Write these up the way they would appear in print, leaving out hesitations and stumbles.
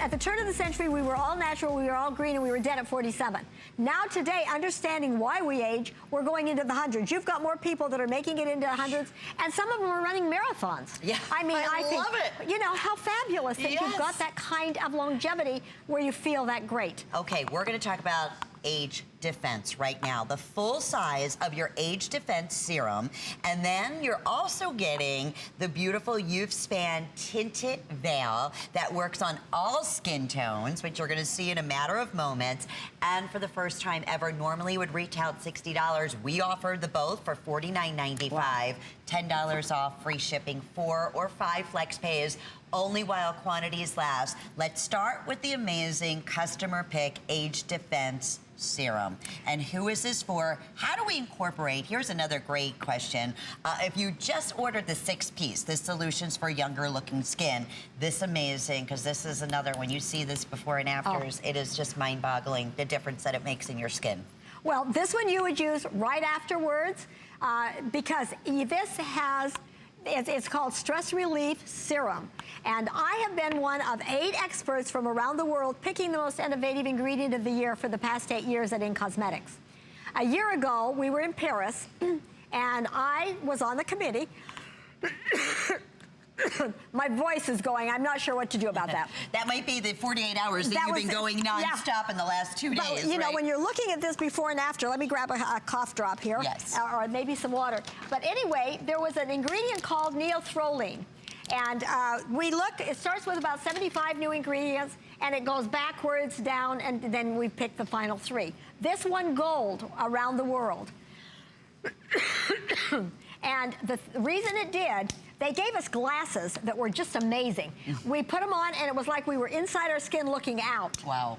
At the turn of the century, we were all natural, we were all green, and we were dead at 47. Now today, understanding why we age, we're going into the hundreds. You've got more people that are making it into the hundreds, and some of them are running marathons. Yeah, I mean, I think, love it. You know, how fabulous that you've got that kind of longevity where you feel that great. Okay, we're gonna talk about Age Defense right now. The full size of your Age Defense serum. And then you're also getting the beautiful Youth Span tinted veil that works on all skin tones, which you're gonna see in a matter of moments. And for the first time ever, normally would retail at $60. We offered the both for $49.95. Wow. $10 off, free shipping, 4 or 5 flex pays, only while quantities last. Let's start with the amazing customer pick Age Defense serum. And who is this for? How do we incorporate? Here's another great question. If you just ordered the 6-piece, the solutions for younger looking skin, this amazing, because this is another, when you see this before and afters, it is just mind boggling, the difference that it makes in your skin. Well, this one you would use right afterwards because this has, it's called Stress Relief Serum. And I have been one of 8 experts from around the world picking the most innovative ingredient of the year for the past 8 years at In Cosmetics. A year ago, we were in Paris, and I was on the committee. My voice is going. I'm not sure what to do about that. That might be the 48 hours that you've been going nonstop in the last 2 days, but, you know, when you're looking at this before and after, let me grab a cough drop here. Yes. Or maybe some water. But anyway, there was an ingredient called neostrolene. And we looked, it starts with about 75 new ingredients, and it goes backwards, down, and then we picked the final 3. This won gold around the world. And the reason it did, they gave us glasses that were just amazing. We put them on, and it was like we were inside our skin looking out. Wow.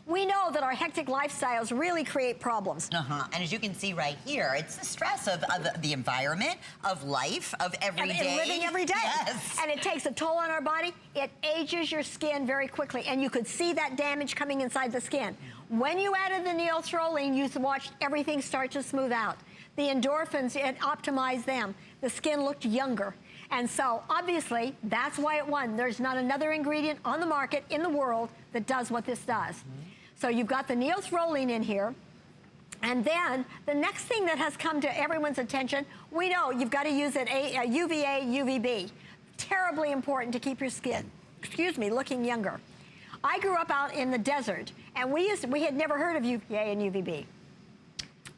We know that our hectic lifestyles really create problems. And as you can see right here, it's the stress of the environment, of life, of every day. And living every day. Yes. And it takes a toll on our body. It ages your skin very quickly, and you could see that damage coming inside the skin. When you added the neostrolene, you watched everything start to smooth out. The endorphins, it optimized them. The skin looked younger. And so, obviously, that's why it won. There's not another ingredient on the market in the world that does what this does. So you've got the neostrolene in here. And then the next thing that has come to everyone's attention, we know you've got to use it UVA, UVB. Terribly important to keep your skin, looking younger. I grew up out in the desert, and we had never heard of UVA and UVB.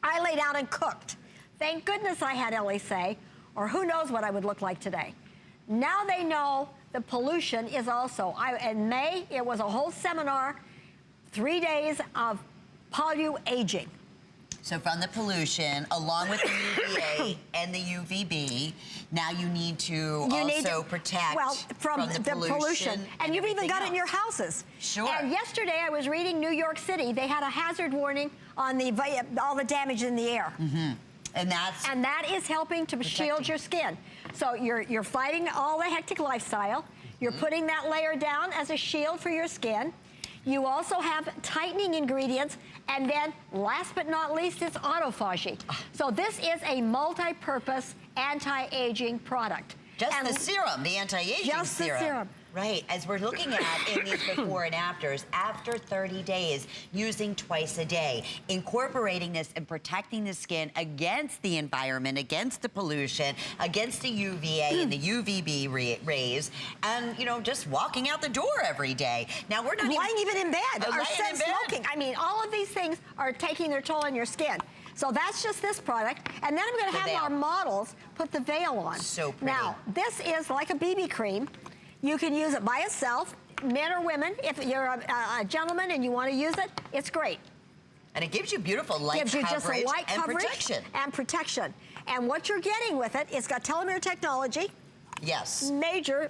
I laid out and cooked. Thank goodness I had Elysee, or who knows what I would look like today. Now they know the pollution is also. In May, it was a whole seminar, 3 days of polu-aging. So from the pollution, along with the UVA and the UVB, now you need to protect from the pollution. And you've even got it in your houses. Sure. And yesterday I was reading New York City. They had a hazard warning on all the damage in the air. And that is helping to shield your skin. So you're fighting all the hectic lifestyle. You're putting that layer down as a shield for your skin. You also have tightening ingredients, and then last but not least, it's autophagy. So this is a multi-purpose anti-aging product. Just the serum, the anti-aging serum. Just the serum. Right, as we're looking at in these before and afters, after 30 days, using twice a day, incorporating this and protecting the skin against the environment, against the pollution, against the UVA and the UVB rays, and, you know, just walking out the door every day. Now, we're not lying even in bed, or smoking. I mean, all of these things are taking their toll on your skin. So that's just this product. And then I'm going to have our models put the veil on. So pretty. Now, this is like a BB cream. You can use it by itself, men or women. If you're a gentleman and you want to use it, it's great. And it gives you beautiful light coverage, gives you just a light coverage protection. And protection. And what you're getting with it, it's got telomere technology. Yes. Major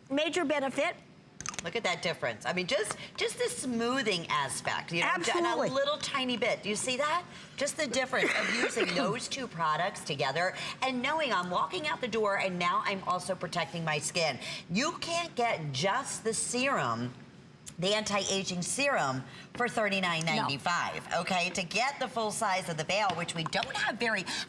benefit. Look at that difference. I mean, just the smoothing aspect, you know, Absolutely. a little tiny bit. Do you see that? Just the difference of using those two products together and knowing I'm walking out the door and now I'm also protecting my skin. You can't get just the serum, the anti-aging serum, for $39.95, okay? To get the full size of the veil, which we don't have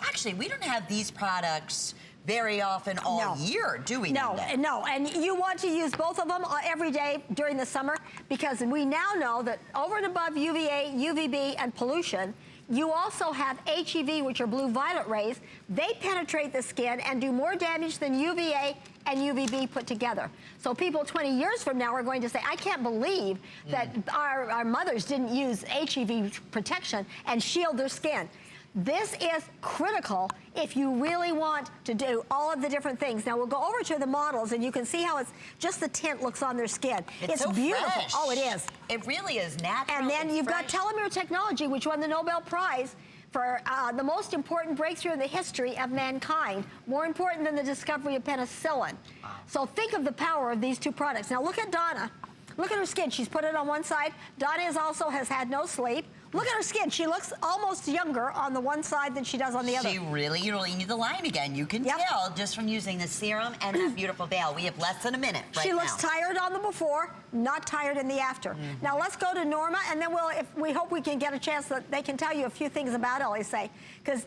actually, we don't have these products very often all year, do we, Linda? No, and you want to use both of them every day during the summer, because we now know that over and above UVA, UVB, and pollution, you also have HEV, which are blue-violet rays. They penetrate the skin and do more damage than UVA and UVB put together. So people 20 years from now are going to say, I can't believe that our mothers didn't use HEV protection and shield their skin. This is critical if you really want to do all of the different things. Now, we'll go over to the models, and you can see how it's just the tint looks on their skin. It's so beautiful. Fresh. Oh, it is. It really is natural. And then you've fresh. got telomere technology, which won the Nobel Prize for the most important breakthrough in the history of mankind, more important than the discovery of penicillin. Wow. So think of the power of these two products. Now, look at Donna. Look at her skin. She's put it on one side. Donna has had no sleep. Look at her skin. She looks almost younger on the one side than she does on the other. She really, you need the line again. You can tell just from using the serum and that beautiful veil. We have less than a minute right now. She looks tired on the before, not tired in the after. Now let's go to Norma, and then we hope we can get a chance that they can tell you a few things about Elysee, because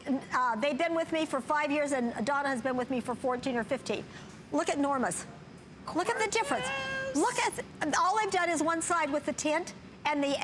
they've been with me for 5 years, and Donna has been with me for 14 or 15. Look at Norma's. Look at the difference. Look at, all I've done is one side with the tint and the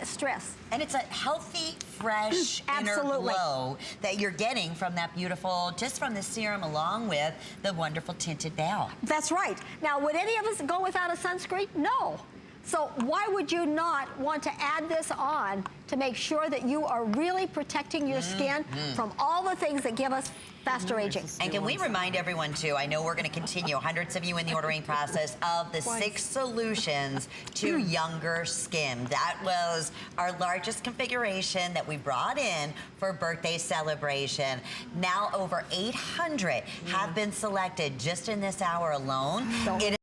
stress. And it's a healthy, fresh inner glow that you're getting from that beautiful, just from the serum along with the wonderful tinted veil. That's right. Now, would any of us go without a sunscreen? No. So why would you not want to add this on to make sure that you are really protecting your skin from all the things that give us faster aging? And can we remind everyone, too, I know we're going to continue, hundreds of you in the ordering process, of the 6 solutions to younger skin. That was our largest configuration that we brought in for birthday celebration. Now over 800 have been selected just in this hour alone.